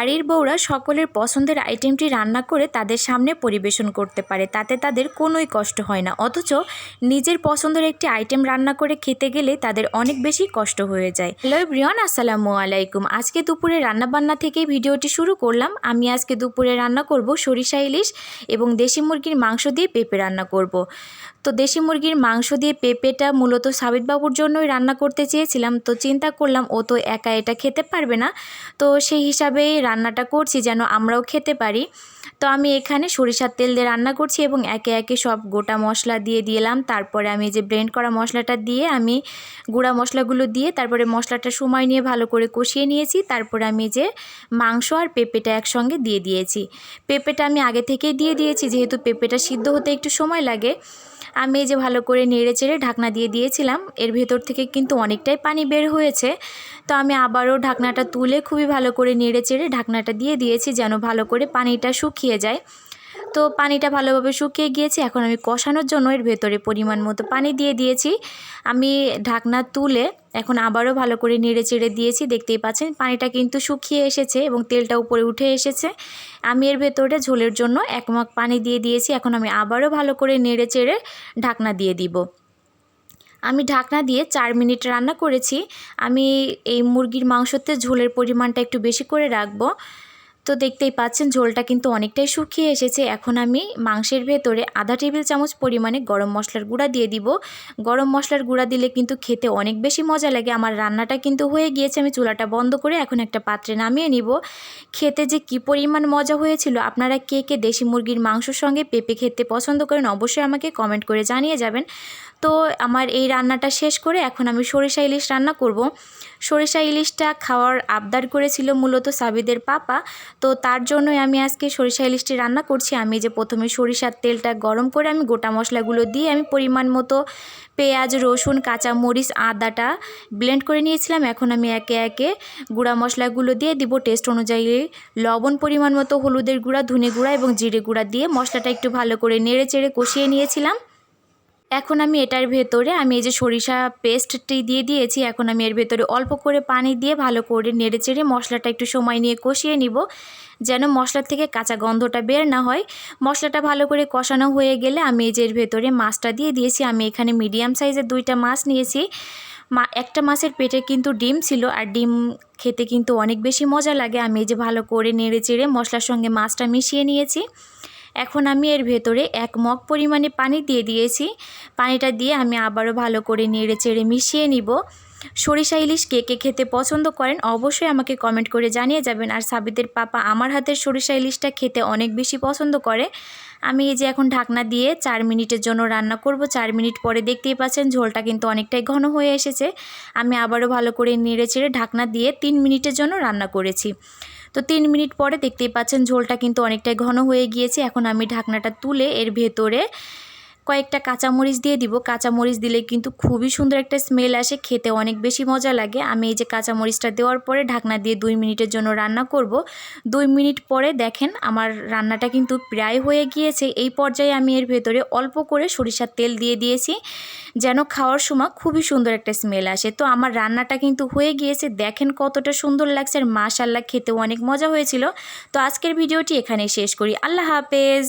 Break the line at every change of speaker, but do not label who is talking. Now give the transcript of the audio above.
বাড়ির বউরা সকলের পছন্দের আইটেমটি রান্না করে তাদের সামনে পরিবেশন করতে পারে, তাতে তাদের কোনোই কষ্ট হয় না। অথচ নিজের পছন্দের একটি আইটেম রান্না করে খেতে গেলে তাদের অনেক বেশি কষ্ট হয়ে যায়। হ্যালো এভরিওয়ান, আসসালামু আলাইকুম। আজকে দুপুরে রান্নাবান্না থেকেই ভিডিওটি শুরু করলাম। আমি আজকে দুপুরে রান্না করব সরিষা ইলিশ এবং দেশি মুরগির মাংস দিয়ে পেঁপে রান্না করব। তো দেশি মুরগির মাংস দিয়ে পেঁপেটা মূলত সাবিত বাবুর জন্যই রান্না করতে চেয়েছিলাম। তো চিন্তা করলাম ও তো একা এটা খেতে পারবে না, তো সেই হিসাবেই রান্নাটা করছি যেন আমরাও খেতে পারি। তো আমি এখানে সরিষার তেল দিয়ে রান্না করছি এবং একে একে সব গোটা মশলা দিয়ে দিলাম। তারপরে আমি যে ব্লেন্ড করা মশলাটা দিয়ে আমি গুঁড়া মশলাগুলো দিয়ে তারপরে মশলাটা সময় নিয়ে ভালো করে কষিয়ে নিয়েছি। তারপরে আমি যে মাংস আর পেঁপেটা একসঙ্গে দিয়ে দিয়েছি। পেঁপেটা আমি আগে থেকেই দিয়ে দিয়েছি, যেহেতু পেঁপেটা সিদ্ধ হতে একটু সময় লাগে। আমি এই যে ভালো করে নেড়ে চেড়ে ঢাকনা দিয়ে দিয়েছিলাম। এর ভেতর থেকে কিন্তু অনেকটাই পানি বের হয়েছে। তো আমি আবারও ঢাকনাটা তুলে খুবই ভালো করে নেড়ে চেড়ে ঢাকনাটা দিয়ে দিয়েছি যেন ভালো করে পানিটা শুকিয়ে যায়। তো পানিটা ভালোভাবে শুকিয়ে গিয়েছে। এখন আমি কষানোর জন্য এর ভেতরে পরিমাণ মতো পানি দিয়ে দিয়েছি। আমি ঢাকনা তুলে এখন আবারও ভালো করে নেড়ে চেড়ে দিয়েছি। দেখতেই পাচ্ছেন পানিটা কিন্তু শুকিয়ে এসেছে এবং তেলটা উপরে উঠে এসেছে। আমি এর ভেতরে ঝোলের জন্য 1 মগ পানি দিয়ে দিয়েছি। এখন আমি আবারও ভালো করে নেড়ে চেড়ে ঢাকনা দিয়ে দিব। আমি ঢাকনা দিয়ে 4 মিনিট রান্না করেছি। আমি এই মুরগির মাংসতে ঝোলের পরিমাণটা একটু বেশি করে রাখবো। তো দেখতেই পাচ্ছেন ঝোলটা কিন্তু অনেকটাই শুকিয়ে এসেছে। এখন আমি মাংসের ভেতরে আধা টেবিল চামচ পরিমাণে গরম মশলার গুঁড়া দিয়ে দিব। গরম মশলার গুঁড়া দিলে কিন্তু খেতে অনেক বেশি মজা লাগে। আমার রান্নাটা কিন্তু হয়ে গিয়েছে। আমি চুলাটা বন্ধ করে এখন একটা পাত্রে নামিয়ে নিব। খেতে যে কি পরিমাণ মজা হয়েছিল। আপনারা কে কে দেশি মুরগির মাংসর সঙ্গে পেঁপে খেতে পছন্দ করেন অবশ্যই আমাকে কমেন্ট করে জানিয়ে যাবেন। তো আমার এই রান্নাটা শেষ করে এখন আমি সরিষা ইলিশ রান্না করব। সরিষা ইলিশটা খাওয়ার আবদার করেছিল মূলত সাবিদের পাপা। তো তার জন্যই আমি আজকে সরিষা ইলিশটি রান্না করছি। আমি যে প্রথমে সরিষার তেলটা গরম করে আমি গোটা মশলাগুলো দিয়ে আমি পরিমাণ মতো পেঁয়াজ, রসুন, কাঁচা মরিচ, আদাটা ব্লেন্ড করে নিয়েছিলাম। এখন আমি একে একে গুঁড়া মশলাগুলো দিয়ে দিব। টেস্ট অনুযায়ী লবণ, পরিমাণ মতো হলুদের গুঁড়া, ধনে গুঁড়া এবং জিরে গুঁড়া দিয়ে মশলাটা একটু ভালো করে নেড়ে চেড়ে কষিয়ে নিয়েছিলাম। এখন আমি এটার ভেতরে আমি এই যে সরিষা পেস্টটি দিয়ে দিয়েছি। এখন আমি এর ভেতরে অল্প করে পানি দিয়ে ভালো করে নেড়ে চেড়ে মশলাটা একটু সময় নিয়ে কষিয়ে নিব, যেন মশলা থেকে কাঁচা গন্ধটা বের না হয়। মশলাটা ভালো করে কষানো হয়ে গেলে আমি এই যে এর ভেতরে মাছটা দিয়ে দিয়েছি। আমি এখানে মিডিয়াম সাইজের 2টা মাছ নিয়েছি। একটা মাছের পেটে কিন্তু ডিম ছিল, আর ডিম খেতে কিন্তু অনেক বেশি মজা লাগে। আমি এই যে ভালো করে নেড়ে চেড়ে মশলার সঙ্গে মাছটা মিশিয়ে নিয়েছি। এখন আমি এর ভেতরে 1 মগ পরিমাণে পানি দিয়ে দিয়েছি। পানিটা দিয়ে আমি আবারও ভালো করে নেড়ে চেড়ে মিশিয়ে নিব। সরিষা ইলিশ কে কে খেতে পছন্দ করেন অবশ্যই আমাকে কমেন্ট করে জানিয়ে যাবেন। আর সাবিতের পাপা আমার হাতের সরিষা ইলিশটা খেতে অনেক বেশি পছন্দ করে। আমি এই যে এখন ঢাকনা দিয়ে 4 মিনিটের জন্য রান্না করব। 4 মিনিট পরে দেখতেই পাচ্ছেন ঝোলটা কিন্তু অনেকটাই ঘন হয়ে এসেছে। আমি আবারও ভালো করে নেড়ে চেড়ে ঢাকনা দিয়ে 3 মিনিটের জন্য রান্না করেছি। তো 3 মিনিট পরে দেখতেই পাচ্ছেন ঝোলটা কিন্তু অনেকটাই ঘন হয়ে গিয়েছে। এখন আমি ঢাকনাটা তুলে এর ভেতরে কয়েকটা কাঁচামরিচ দিয়ে দিব। কাঁচামরিচ দিলে কিন্তু খুবই সুন্দর একটা স্মেল আসে, খেতে অনেক বেশি মজা লাগে। আমি এই যে কাঁচামরিচটা দেওয়ার পরে ঢাকনা দিয়ে 2 মিনিটের জন্য রান্না করব। 2 মিনিট পরে দেখেন আমার রান্নাটা কিন্তু প্রায় হয়ে গিয়েছে। এই পর্যায়ে আমি এর ভেতরে অল্প করে সরিষার তেল দিয়ে দিয়েছি, যেন খাওয়ার সময় খুবই সুন্দর একটা স্মেল আসে। তো আমার রান্নাটা কিন্তু হয়ে গিয়েছে। দেখেন কতটা সুন্দর লাগছে, আর মাশাআল্লাহ খেতেও অনেক মজা হয়েছিল। তো আজকের ভিডিওটি এখানেই শেষ করি। আল্লাহ হাফেজ।